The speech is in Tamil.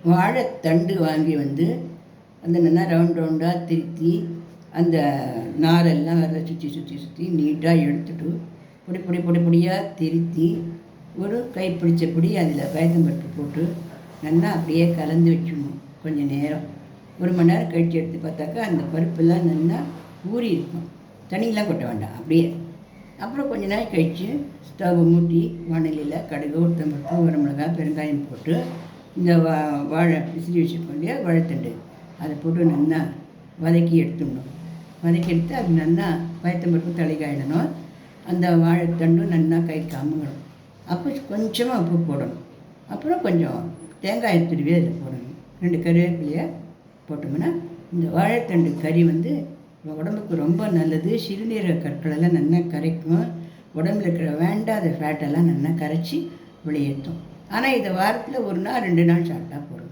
வாழைத்தண்டு வாங்கி வந்து அந்த நல்லா ரவுண்டாக திருத்தி அந்த நாரெல்லாம் வர சுற்றி நீட்டாக எடுத்துட்டு பொடியாக திருத்தி ஒரு கைப்பிடிச்சபடி அதில் பயத்தம்பருப்பு போட்டு நல்லா அப்படியே கலந்து வச்சுடணும். கொஞ்சம் நேரம் 1 மணி நேரம் கழித்து எடுத்து பார்த்தாக்கா அந்த பருப்பெல்லாம் நல்லா ஊறி இருக்கும். தண்ணியெலாம் கொட்ட வேண்டாம் அப்படியே. அப்புறம் கொஞ்ச நேரம் கழித்து ஸ்டவ் மூட்டி வானிலையில் கடுகு, உளுத்தம்பருப்பு, வரமிளகாய், பெருங்காயம் போட்டு இந்த வாழை பிசிறி வச்சுருக்கோம் இல்லையா வாழைத்தண்டு, அதை போட்டு நல்லா வதக்கி எடுத்துடணும். வதக்கி எடுத்து அது நல்லா பயத்தம்பருப்பு தலைகாயிடணும். அந்த வாழைத்தண்டும் நல்லா கை காமங்கணும். அப்போ கொஞ்சமாக உப்பு போடணும். அப்புறம் கொஞ்சம் தேங்காய் துருவி அதில் போடணும். 2 கருவேப்பிலையை போட்டோம்னா இந்த வாழைத்தண்டு கறி வந்து உடம்புக்கு ரொம்ப நல்லது. சிறுநீரக கற்களெல்லாம் நல்லா கரைக்கும். உடம்புல இருக்கிற வேண்டாத ஃபேட்டெல்லாம் நல்லா கரைச்சி வெளியேற்றும். ஆனால் இதை வாரத்தில் 1 நாள் 2 நாள் சாப்பிட்டா போதும்.